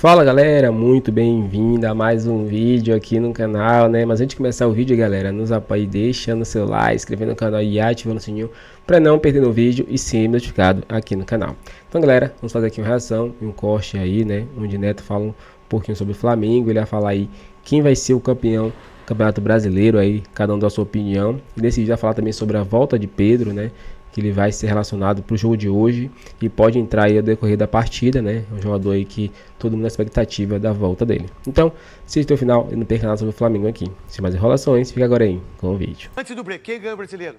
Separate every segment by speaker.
Speaker 1: Fala galera, muito bem-vindo a mais um vídeo aqui no canal, né? Mas antes de começar o vídeo, galera, nos apoie deixando o seu like, inscrevendo no canal e ativando o sininho para não perder o vídeo e ser notificado aqui no canal. Então galera, vamos fazer aqui uma reação e um corte aí, né? Onde Neto fala um pouquinho sobre o Flamengo, ele vai falar aí quem vai ser o campeão do Campeonato Brasileiro aí, cada um dá a sua opinião. E nesse vídeo vai falar também sobre a volta de Pedro, né? Que ele vai ser relacionado para o jogo de hoje e pode entrar aí ao decorrer da partida, né? É um jogador aí que todo mundo na expectativa da volta dele. Então, assista até o final e não perca nada sobre o Flamengo aqui. Sem mais enrolações, fica agora aí com o vídeo.
Speaker 2: Antes do break, quem ganha o brasileiro?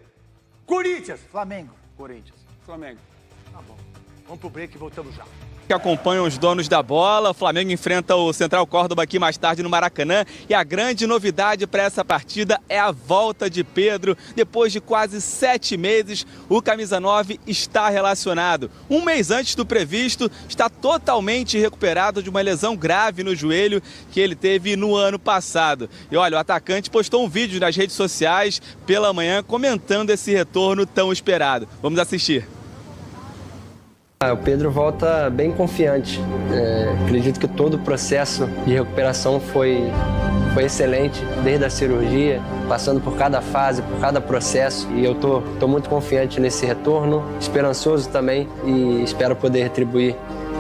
Speaker 2: Corinthians!
Speaker 3: Flamengo.
Speaker 2: Corinthians.
Speaker 4: Flamengo.
Speaker 2: Tá bom. Vamos pro break e voltamos já.
Speaker 4: Que acompanham os donos da bola. O Flamengo enfrenta o Central Córdoba aqui mais tarde no Maracanã. E a grande novidade para essa partida é a volta de Pedro. Depois de quase 7 meses, o camisa 9 está relacionado. Um mês antes do previsto, está totalmente recuperado de uma lesão grave no joelho que ele teve no ano passado. E olha, o atacante postou um vídeo nas redes sociais pela manhã comentando esse retorno tão esperado. Vamos assistir.
Speaker 5: O Pedro volta bem confiante. Acredito que todo o processo de recuperação foi excelente, desde a cirurgia, passando por cada fase, por cada processo. E eu tô muito confiante nesse retorno, esperançoso também e espero poder retribuir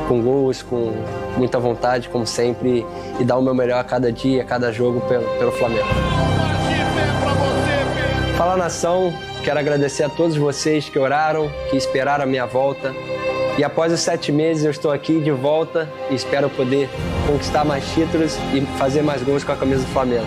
Speaker 5: com gols, com muita vontade, como sempre, e dar o meu melhor a cada dia, a cada jogo pelo Flamengo. Fala, nação, quero agradecer a todos vocês que oraram, que esperaram a minha volta. E após os 7 meses eu estou aqui de volta e espero poder conquistar mais títulos e fazer mais gols com a camisa do Flamengo.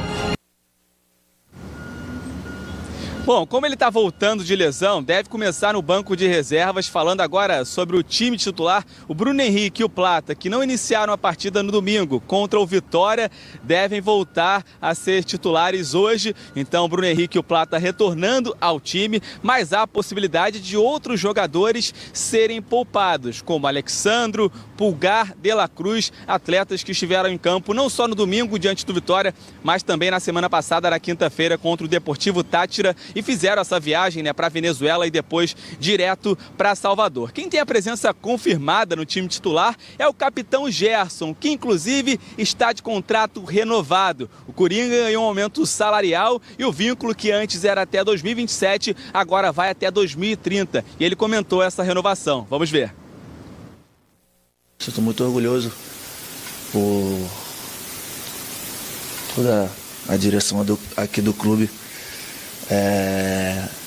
Speaker 4: Bom, como ele está voltando de lesão, deve começar no banco de reservas, falando agora sobre o time titular. O Bruno Henrique e o Plata, que não iniciaram a partida no domingo contra o Vitória, devem voltar a ser titulares hoje. Então, o Bruno Henrique e o Plata retornando ao time, mas há a possibilidade de outros jogadores serem poupados, como Alexandro, Pulgar, De La Cruz, atletas que estiveram em campo não só no domingo diante do Vitória, mas também na semana passada, na quinta-feira, contra o Deportivo Táchira, e fizeram essa viagem, né, para a Venezuela e depois direto para Salvador. Quem tem a presença confirmada no time titular é o capitão Gerson, que inclusive está de contrato renovado. O Coringa ganhou um aumento salarial e o vínculo, que antes era até 2027, agora vai até 2030. E ele comentou essa renovação. Vamos ver.
Speaker 6: Estou muito orgulhoso por toda a direção aqui do clube.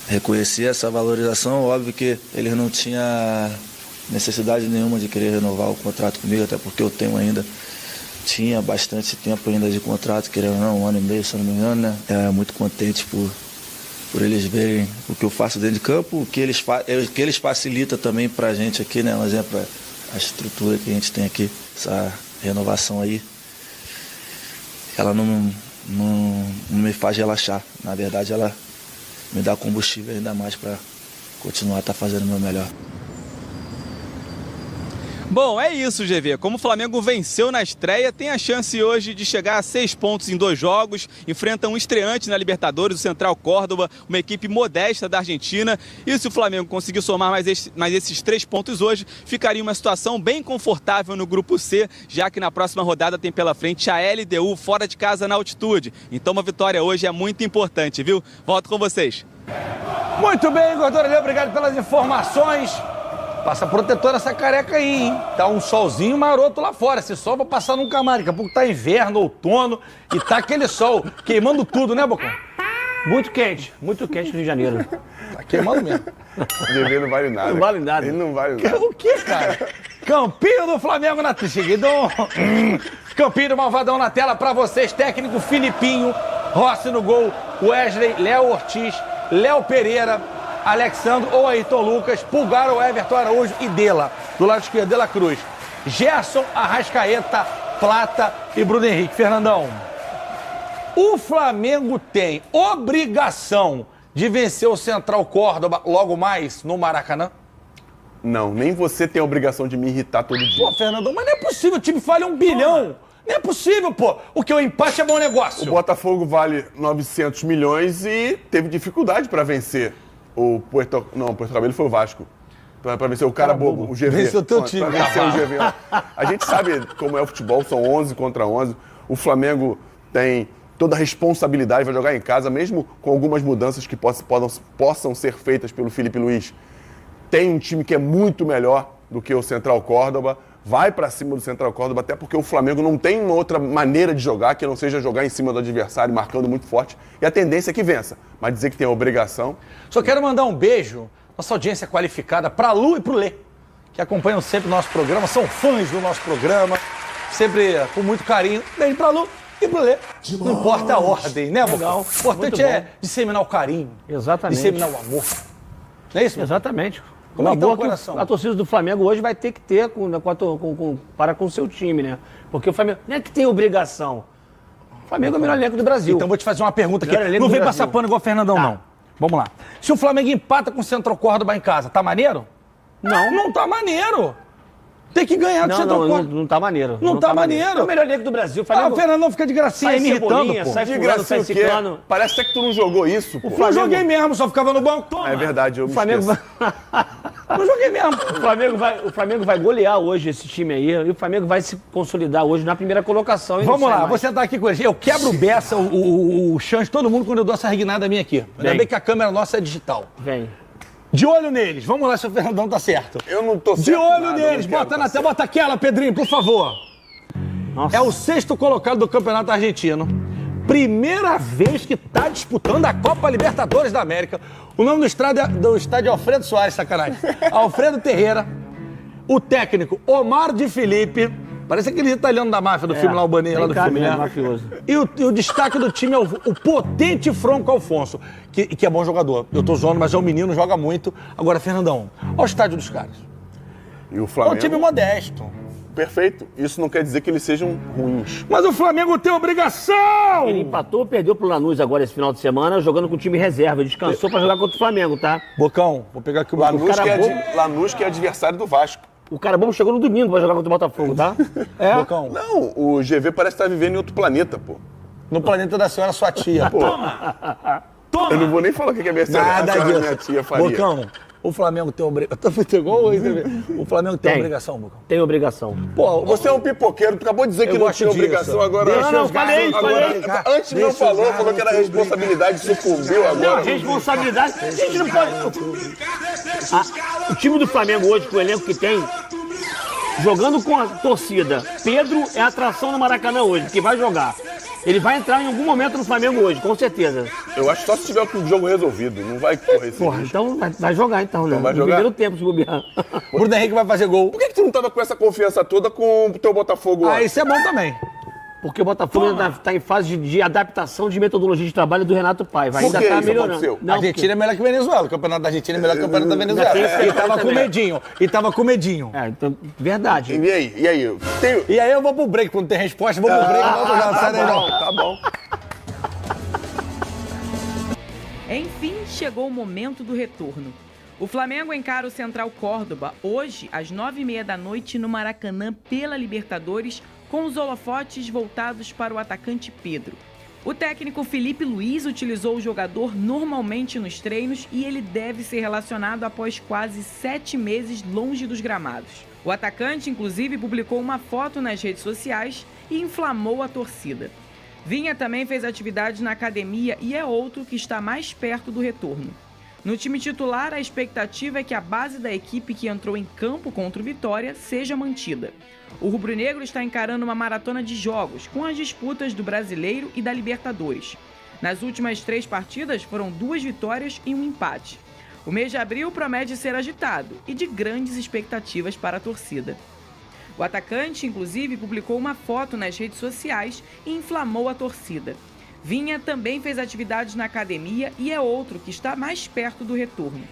Speaker 6: Reconhecer essa valorização. Óbvio que eles não tinham necessidade nenhuma de querer renovar o contrato comigo, até porque eu tinha bastante tempo ainda de contrato, querendo ou não, 1 ano e meio, se não me engano, né? Muito contente por eles verem o que eu faço dentro de campo, o que eles facilitam também pra gente aqui, né? Um exemplo, a estrutura que a gente tem aqui, essa renovação aí, ela não me faz relaxar. Na verdade, ela me dá combustível ainda mais para continuar fazendo o meu melhor.
Speaker 4: Bom, é isso, GV. Como o Flamengo venceu na estreia, tem a chance hoje de chegar a 6 pontos em 2 jogos. Enfrenta um estreante na Libertadores, o Central Córdoba, uma equipe modesta da Argentina. E se o Flamengo conseguir somar mais esses 3 pontos hoje, ficaria em uma situação bem confortável no Grupo C, já que na próxima rodada tem pela frente a LDU fora de casa na altitude. Então uma vitória hoje é muito importante, viu? Volto com vocês.
Speaker 2: Muito bem, Gordura, obrigado pelas informações. Passa protetor essa careca aí, hein? Tá um solzinho maroto lá fora. Esse sol vai passar nunca mais. Daqui a pouco tá inverno, outono e tá aquele sol queimando tudo, né, Bocão? Muito quente no Rio de Janeiro. Tá queimando mesmo.
Speaker 7: O GV não vale nada.
Speaker 2: Não vale nada.
Speaker 7: Ele não vale nada.
Speaker 2: O que, cara? Campinho do Flamengo na seguidão. Campinho do Malvadão na tela pra vocês. Técnico Filipinho, Rossi no gol, Wesley, Léo Ortiz, Léo Pereira, Alexandro ou Ayrton Lucas, Pulgar ou Everton Araújo e Dela. Do lado esquerdo, De La Cruz. Gerson, Arrascaeta, Plata e Bruno Henrique. Fernandão, o Flamengo tem obrigação de vencer o Central Córdoba logo mais no Maracanã?
Speaker 7: Não, nem você tem a obrigação de me irritar todo dia.
Speaker 2: Pô, Fernandão, mas não é possível, o time falha 1 bilhão. Não é possível, pô. O que o empate é bom negócio.
Speaker 7: O Botafogo vale 900 milhões e teve dificuldade para vencer. O Puerto Cabello foi o Vasco. Pra vencer o cara bobo, o GV.
Speaker 2: Vence o teu time,
Speaker 7: Pra vencer o GV. A gente sabe como é o futebol, são 11 contra 11. O Flamengo tem toda a responsabilidade, vai jogar em casa, mesmo com algumas mudanças que possam ser feitas pelo Filipe Luís. Tem um time que é muito melhor do que o Central Córdoba, vai para cima do Central Córdoba, até porque o Flamengo não tem uma outra maneira de jogar que não seja jogar em cima do adversário, marcando muito forte, e a tendência é que vença. Mas dizer que tem a obrigação...
Speaker 2: Só quero mandar um beijo, nossa audiência qualificada, pra Lu e pro Lê, que acompanham sempre o nosso programa, são fãs do nosso programa, sempre com muito carinho. Beijo pra Lu e pro Lê. Não importa a ordem, né, Bocão? O importante é disseminar o carinho.
Speaker 3: Exatamente.
Speaker 2: Disseminar o amor. Não é isso?
Speaker 3: Exatamente.
Speaker 2: Como é que tá
Speaker 3: amor
Speaker 2: o coração?
Speaker 3: A torcida do Flamengo hoje vai ter que ter para com o seu time, né? Porque o Flamengo não é que tem obrigação. O Flamengo é o melhor elenco do Brasil.
Speaker 2: Então vou te fazer uma pergunta aqui.
Speaker 3: Melhor elenco
Speaker 2: Não
Speaker 3: do
Speaker 2: vem
Speaker 3: Brasil.
Speaker 2: passar pano igual o Fernandão, não. Vamos lá. Se o Flamengo empata com o Central Córdoba em casa, tá maneiro?
Speaker 3: Não.
Speaker 2: Não tá maneiro. Tem que ganhar do Central Córdoba.
Speaker 3: Não tá maneiro.
Speaker 2: Não tá maneiro.
Speaker 3: É o melhor elenco do Brasil. O Flamengo
Speaker 2: O Fernandão fica de gracinha
Speaker 3: sai
Speaker 2: aí me irritando,
Speaker 3: Cebolinha,
Speaker 2: pô.
Speaker 3: sai
Speaker 7: De
Speaker 3: fulano,
Speaker 7: graça
Speaker 3: sai
Speaker 7: o quê?
Speaker 3: ciclano.
Speaker 7: Parece até que tu não jogou isso, pô.
Speaker 2: Não joguei mesmo, só ficava no banco. Toma.
Speaker 7: É verdade, eu me
Speaker 3: O Flamengo
Speaker 7: esqueço.
Speaker 2: Não joguei mesmo.
Speaker 3: O Flamengo vai golear hoje esse time aí e o Flamengo vai se consolidar hoje na primeira colocação. E
Speaker 2: Vamos
Speaker 3: não sai
Speaker 2: lá,
Speaker 3: mais.
Speaker 2: vou sentar aqui com eles. Eu quebro o Bessa, o Chance, todo mundo quando eu dou essa reguinada minha aqui. Ainda
Speaker 3: Vem.
Speaker 2: bem que a câmera nossa é digital.
Speaker 3: Vem.
Speaker 2: De olho neles. Vamos lá se o Fernandão tá certo.
Speaker 7: Eu não tô certo.
Speaker 2: De olho
Speaker 7: nada,
Speaker 2: neles.
Speaker 7: eu não quero
Speaker 2: Bota na
Speaker 7: tá
Speaker 2: tela, bota aquela, Pedrinho, por favor.
Speaker 3: Nossa.
Speaker 2: É o 6º colocado do Campeonato Argentino. Primeira vez que tá disputando a Copa Libertadores da América. O nome do estádio é Alfredo Soares, sacanagem. Alfredo Terreira. O técnico Omar de Felipe. Parece aquele italiano da máfia do filme lá, o Baninha, lá do filme, né?
Speaker 3: Mafioso.
Speaker 2: E o destaque do time é o potente Franco Alfonso, que é bom jogador. Eu tô zoando, mas é um menino, joga muito. Agora, Fernandão, olha o estádio dos caras.
Speaker 7: E o
Speaker 2: É
Speaker 7: Flamengo...
Speaker 2: um time modesto.
Speaker 7: Perfeito. Isso não quer dizer que eles sejam ruins.
Speaker 2: Mas o Flamengo tem obrigação!
Speaker 3: Ele empatou, perdeu pro Lanús agora esse final de semana, jogando com o time reserva. Ele descansou pra jogar contra o Flamengo, tá?
Speaker 2: Bocão, vou pegar aqui o
Speaker 7: Lanús,
Speaker 2: cara bom.
Speaker 7: Lanús que é adversário do Vasco.
Speaker 3: O cara bom chegou no domingo pra jogar contra o Botafogo, tá?
Speaker 2: É? Bocão,
Speaker 7: Não, o GV parece estar vivendo em outro planeta, pô.
Speaker 2: no planeta da senhora, sua tia.
Speaker 7: Pô, eu não vou nem falar o que a minha
Speaker 2: Nada
Speaker 7: senhora,
Speaker 2: disso.
Speaker 7: minha tia faria.
Speaker 2: Bocão, o Flamengo tem obrigação. O Flamengo tem
Speaker 3: Tem.
Speaker 2: obrigação, Bocão.
Speaker 3: Tem obrigação.
Speaker 2: Pô,
Speaker 7: Você é um pipoqueiro, tu acabou de dizer que
Speaker 2: Eu
Speaker 7: não
Speaker 2: gosto
Speaker 7: tinha
Speaker 2: disso.
Speaker 7: obrigação, agora...
Speaker 2: Deixa
Speaker 3: Não,
Speaker 2: os
Speaker 3: falei,
Speaker 2: garotos
Speaker 3: falei.
Speaker 2: brincar.
Speaker 7: Antes não
Speaker 2: Deixa
Speaker 7: falou,
Speaker 2: os
Speaker 7: falou que era
Speaker 2: garotos
Speaker 7: responsabilidade, sucumbiu
Speaker 3: Não,
Speaker 7: agora.
Speaker 3: responsabilidade. A gente não pode. O time do Flamengo hoje, com o elenco que tem, jogando com a torcida, Pedro é atração no Maracanã hoje, porque vai jogar. Ele vai entrar em algum momento no Flamengo hoje, com certeza.
Speaker 7: Eu acho que só se tiver o jogo resolvido, não vai correr esse
Speaker 3: Porra,
Speaker 7: risco.
Speaker 3: então vai jogar então, né?
Speaker 7: Então vai
Speaker 3: No
Speaker 7: jogar?
Speaker 3: primeiro tempo, se bobear.
Speaker 2: Bruno Henrique vai fazer gol.
Speaker 7: Por que tu não tava com essa confiança toda com o teu Botafogo lá?
Speaker 2: Ah, isso é bom também.
Speaker 3: Porque o Botafogo ainda tá em fase de adaptação de metodologia de trabalho do Renato Paiva.
Speaker 7: Por
Speaker 3: Ainda
Speaker 7: que
Speaker 3: tá
Speaker 7: isso
Speaker 3: melhorando.
Speaker 7: aconteceu?
Speaker 3: Não,
Speaker 2: A Argentina é melhor que a Venezuela. O campeonato da Argentina é melhor que o campeonato da Venezuela.
Speaker 3: tem esse
Speaker 2: E tava com
Speaker 3: também.
Speaker 2: medinho. E tava com medinho.
Speaker 3: então, verdade.
Speaker 7: E aí? E aí? Tem...
Speaker 2: E aí eu vou pro break. Quando tem resposta, eu vou pro break. Volto já. Sai daí, não.
Speaker 7: Tá bom.
Speaker 8: Enfim, chegou o momento do retorno. O Flamengo encara o Central Córdoba hoje, às 9h30 da noite, no Maracanã, pela Libertadores, com os holofotes voltados para o atacante Pedro. O técnico Filipe Luís utilizou o jogador normalmente nos treinos e ele deve ser relacionado após quase 7 meses longe dos gramados. O atacante, inclusive, publicou uma foto nas redes sociais e inflamou a torcida. Vinha também fez atividades na academia e é outro que está mais perto do retorno. No time titular, a expectativa é que a base da equipe que entrou em campo contra o Vitória seja mantida. O rubro-negro está encarando uma maratona de jogos, com as disputas do Brasileiro e da Libertadores. Nas últimas 3 partidas, foram 2 vitórias e 1 empate. O mês de abril promete ser agitado e de grandes expectativas para a torcida. O atacante, inclusive, publicou uma foto nas redes sociais e inflamou a torcida. Vinha também fez atividades na academia e é outro que está mais perto do retorno.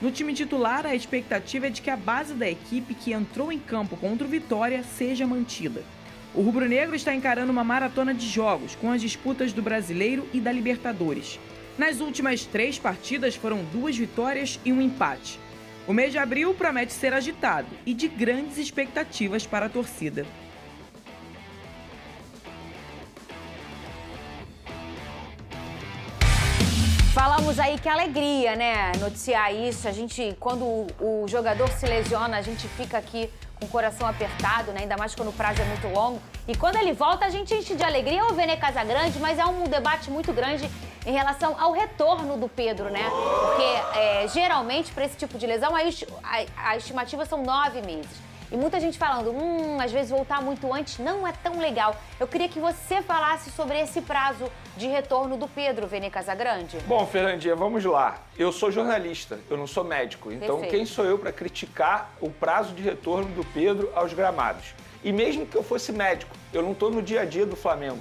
Speaker 8: No time titular, a expectativa é de que a base da equipe que entrou em campo contra o Vitória seja mantida. O rubro-negro está encarando uma maratona de jogos com as disputas do Brasileiro e da Libertadores. Nas últimas 3 partidas foram 2 vitórias e 1 empate. O mês de abril promete ser agitado e de grandes expectativas para a torcida.
Speaker 9: Falamos aí que alegria, né, noticiar isso. A gente, quando o jogador se lesiona, a gente fica aqui com o coração apertado, né, ainda mais quando o prazo é muito longo. E quando ele volta, a gente enche de alegria. O Vene Casagrande, mas é um debate muito grande em relação ao retorno do Pedro, né? Porque geralmente, para esse tipo de lesão, a estimativa são 9 meses. E muita gente falando, às vezes voltar muito antes não é tão legal. Eu queria que você falasse sobre esse prazo de retorno do Pedro, Vene Casagrande.
Speaker 2: Bom, Fernandinha, vamos lá. Eu sou jornalista, eu não sou médico. Então,
Speaker 9: Perfeito.
Speaker 2: Quem sou eu para criticar o prazo de retorno do Pedro aos gramados? E mesmo que eu fosse médico, eu não estou no dia a dia do Flamengo.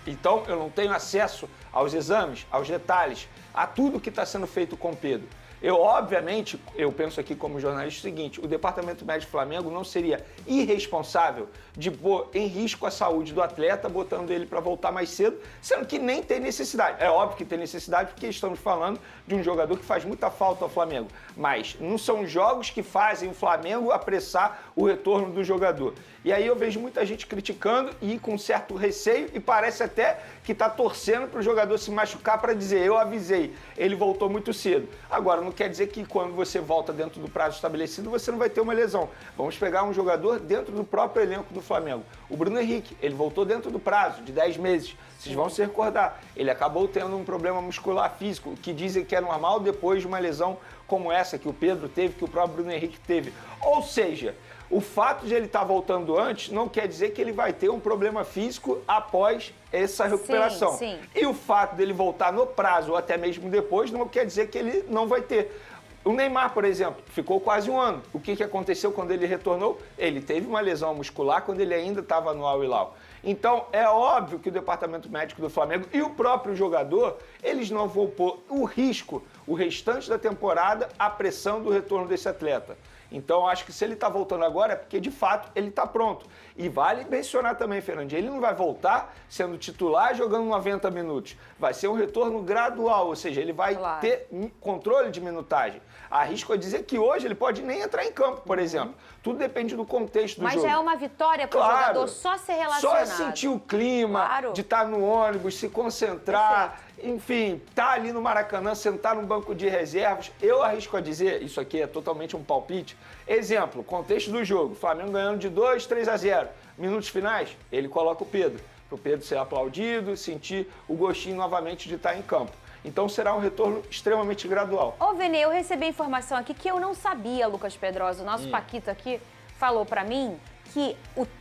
Speaker 2: Então, eu não tenho acesso aos exames, aos detalhes, a tudo que está sendo feito com o Pedro. Obviamente, eu penso aqui como jornalista o seguinte, o Departamento Médico do Flamengo não seria irresponsável de pôr em risco a saúde do atleta, botando ele para voltar mais cedo, sendo que nem tem necessidade. É óbvio que tem necessidade porque estamos falando de um jogador que faz muita falta ao Flamengo, mas não são jogos que fazem o Flamengo apressar o retorno do jogador. E aí eu vejo muita gente criticando e com certo receio e parece até que está torcendo para o jogador se machucar para dizer, eu avisei, ele voltou muito cedo. Agora, não quer dizer que quando você volta dentro do prazo estabelecido, você não vai ter uma lesão. Vamos pegar um jogador dentro do próprio elenco do Flamengo. O Bruno Henrique, ele voltou dentro do prazo de 10 meses. Vocês vão se recordar, ele acabou tendo um problema muscular físico, que dizem que é normal depois de uma lesão como essa que o Pedro teve, que o próprio Bruno Henrique teve. Ou seja, o fato de ele estar voltando antes não quer dizer que ele vai ter um problema físico após essa recuperação.
Speaker 9: Sim.
Speaker 2: E o fato dele voltar no prazo ou até mesmo depois não quer dizer que ele não vai ter. O Neymar, por exemplo, ficou quase um ano. O que aconteceu quando ele retornou? Ele teve uma lesão muscular quando ele ainda estava no Al Hilal. Então, é óbvio que o Departamento Médico do Flamengo e o próprio jogador, eles não vão pôr o risco, o restante da temporada, a pressão do retorno desse atleta. Então, acho que se ele está voltando agora é porque, de fato, ele está pronto. E vale mencionar também, Fernandinho, ele não vai voltar sendo titular jogando 90 minutos. Vai ser um retorno gradual, ou seja, ele vai ter controle de minutagem. Arrisco a dizer que hoje ele pode nem entrar em campo, por exemplo. Tudo depende do contexto do jogo.
Speaker 9: Mas já é uma vitória para o jogador só ser relacionado.
Speaker 2: Só sentir o clima, de estar no ônibus, se concentrar, enfim, estar ali no Maracanã, sentar no banco de reservas. Eu arrisco a dizer, isso aqui é totalmente um palpite. Exemplo, contexto do jogo, Flamengo ganhando de 2-3-0. Minutos finais, ele coloca o Pedro. Para o Pedro ser aplaudido, sentir o gostinho novamente de estar em campo. Então será um retorno extremamente gradual.
Speaker 9: Ô, Vene, eu recebi informação aqui que eu não sabia, Lucas Pedrosa. O nosso Paquito aqui falou pra mim que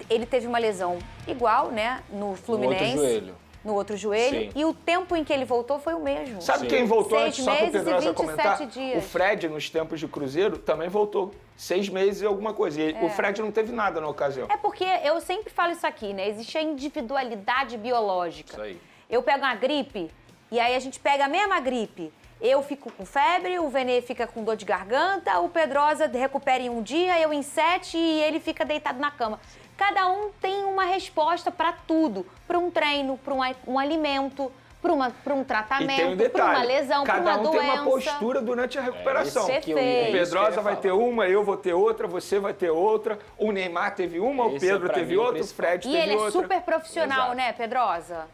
Speaker 9: ele teve uma lesão igual, né, no Fluminense. No outro joelho.
Speaker 2: Sim.
Speaker 9: E o tempo em que ele voltou foi o mesmo.
Speaker 2: Sabe quem voltou antes, só para o Pedrosa comentar?
Speaker 9: Dias.
Speaker 2: O Fred, nos tempos de Cruzeiro, também voltou 6 meses e alguma coisa. E o Fred não teve nada na ocasião.
Speaker 9: É porque eu sempre falo isso aqui, né? Existe a individualidade biológica.
Speaker 2: Isso aí.
Speaker 9: Eu pego uma gripe, e aí a gente pega a mesma gripe. Eu fico com febre, o Vene fica com dor de garganta, o Pedrosa recupera em um dia, eu em 7 e ele fica deitado na cama. Cada um tem uma resposta para tudo. Para um treino, para um alimento, para um tratamento, para uma lesão, para uma doença.
Speaker 2: Cada um tem uma postura durante a recuperação.
Speaker 9: Perfeito.
Speaker 2: O Pedrosa vai ter uma, eu vou ter outra, você vai ter outra. O Neymar teve uma, o Pedro teve outra, o Fred teve outra.
Speaker 9: E ele é super profissional, né, Pedrosa?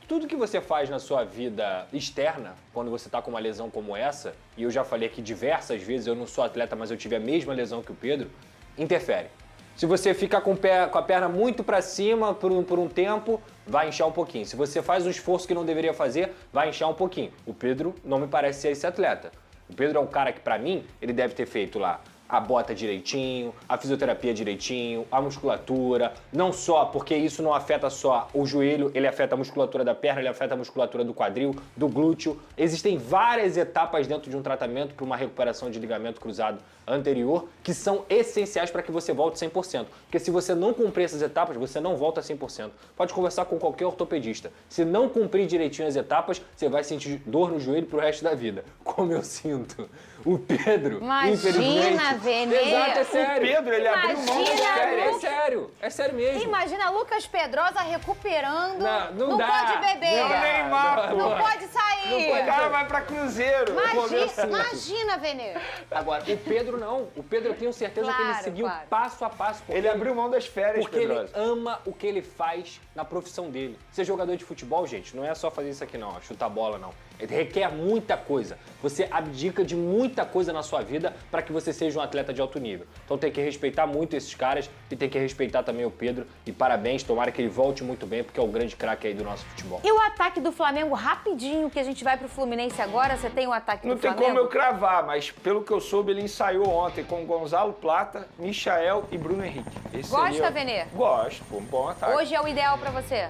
Speaker 10: Tudo que você faz na sua vida externa, quando você tá com uma lesão como essa, e eu já falei aqui diversas vezes, eu não sou atleta, mas eu tive a mesma lesão que o Pedro, interfere. Se você ficar com a perna muito para cima por um tempo, vai inchar um pouquinho. Se você faz um esforço que não deveria fazer, vai inchar um pouquinho. O Pedro não me parece ser esse atleta. O Pedro é um cara que, para mim, ele deve ter feito lá a bota direitinho, a fisioterapia direitinho, a musculatura, não só porque isso não afeta só o joelho, ele afeta a musculatura da perna, ele afeta a musculatura do quadril, do glúteo. Existem várias etapas dentro de um tratamento para uma recuperação de ligamento cruzado anterior que são essenciais para que você volte 100%. Porque se você não cumprir essas etapas, você não volta 100%. Pode conversar com qualquer ortopedista. Se não cumprir direitinho as etapas, você vai sentir dor no joelho pro resto da vida. Como eu sinto. O Pedro, infelizmente...
Speaker 9: Vene.
Speaker 10: Exato, é sério.
Speaker 2: O Pedro, ele abriu mão de
Speaker 10: sério. É sério mesmo.
Speaker 9: Imagina Lucas Pedrosa recuperando.
Speaker 10: Não dá.
Speaker 9: Pode beber.
Speaker 10: Não
Speaker 9: pode sair. aí.
Speaker 11: O cara vai pra Cruzeiro.
Speaker 9: Imagina, Vene.
Speaker 10: Agora, o Pedro não. O Pedro, eu tenho certeza que ele seguiu passo a passo.
Speaker 11: Ele abriu mão das férias,
Speaker 10: porque ele ama o que ele faz na profissão dele. Ser jogador de futebol, gente, não é só fazer isso aqui não, chutar bola não. Ele requer muita coisa. Você abdica de muita coisa na sua vida para que você seja um atleta de alto nível. Então tem que respeitar muito esses caras e tem que respeitar também o Pedro. E parabéns, tomara que ele volte muito bem, porque é o grande craque aí do nosso futebol.
Speaker 9: E o ataque do Flamengo, rapidinho, que a gente vai pro Fluminense agora, você tem o ataque do Flamengo?
Speaker 11: Não tem como eu cravar, mas pelo que eu soube, ele ensaiou ontem com Gonzalo Plata, Michael e Bruno Henrique.
Speaker 9: Gosta, Vene?
Speaker 11: Gosto, pô, um bom ataque.
Speaker 9: Hoje é o ideal pra você?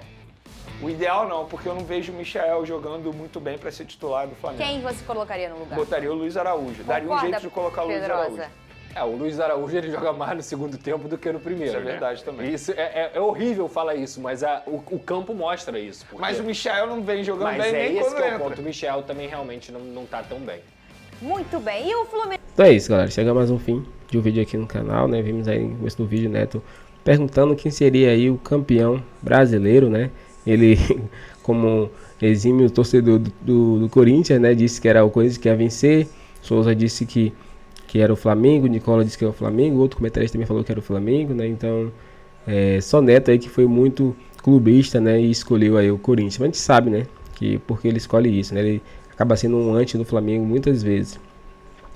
Speaker 11: O ideal não, porque eu não vejo o Michael jogando muito bem para ser titular do Flamengo.
Speaker 9: Quem você colocaria no lugar?
Speaker 11: Botaria o Luiz Araújo. Daria um jeito de colocar o Luiz Araújo.
Speaker 10: O Luiz Araújo ele joga mais no segundo tempo do que no primeiro.
Speaker 11: Isso é verdade também.
Speaker 10: Isso é horrível falar isso, mas o campo mostra isso.
Speaker 11: Mas o Michael não vem jogando bem nem
Speaker 10: esse
Speaker 11: quando
Speaker 10: que é
Speaker 11: entra.
Speaker 10: o ponto. O Michael também realmente não tá tão bem.
Speaker 9: Muito bem. E o Fluminense?
Speaker 1: Então é isso, galera. Chega mais um fim de um vídeo aqui no canal, né? Vimos aí no começo do vídeo, Neto perguntando quem seria aí o campeão brasileiro, né? Ele, como exímio torcedor do Corinthians, né? Disse que era o Corinthians que ia vencer. Souza disse que era o Flamengo. Nicola disse que era o Flamengo. Outro comentarista também falou que era o Flamengo, né? Então, só Neto aí que foi muito clubista, né? E escolheu aí o Corinthians. Mas a gente sabe, né? Que porque ele escolhe isso, né? Ele acaba sendo um anti do Flamengo muitas vezes.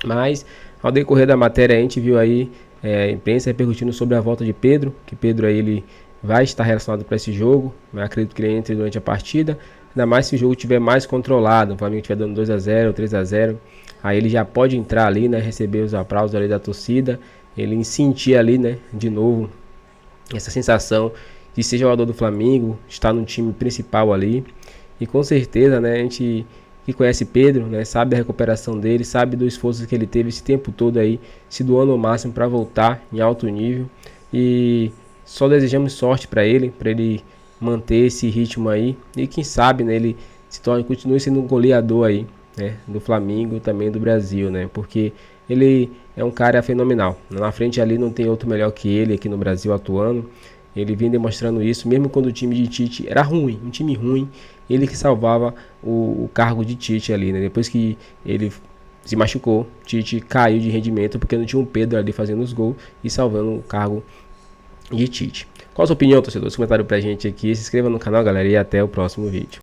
Speaker 1: Mas, ao decorrer da matéria, a gente viu aí a imprensa repercutindo sobre a volta de Pedro. Que Pedro aí ele vai estar relacionado para esse jogo. Mas acredito que ele entre durante a partida. Ainda mais se o jogo estiver mais controlado. O Flamengo estiver dando 2-0, 3-0. Aí ele já pode entrar ali, né? Receber os aplausos ali da torcida. Ele sentir ali, né? De novo, essa sensação de ser jogador do Flamengo. Estar no time principal ali. E com certeza, né? A gente que conhece Pedro, né? Sabe da recuperação dele. Sabe do esforço que ele teve esse tempo todo aí. Se doando ao máximo para voltar em alto nível. E só desejamos sorte para ele manter esse ritmo aí. E quem sabe, né? Ele continue sendo um goleador aí. Né, do Flamengo e também do Brasil, né? Porque ele é um cara fenomenal. Na frente ali não tem outro melhor que ele aqui no Brasil atuando. Ele vem demonstrando isso, mesmo quando o time de Tite era ruim, um time ruim, ele que salvava o cargo de Tite ali, né? Depois que ele se machucou, Tite caiu de rendimento porque não tinha um Pedro ali fazendo os gols e salvando o cargo de Tite. Qual a sua opinião, torcedor? Comentário pra gente aqui, se inscreva no canal, galera, e até o próximo vídeo.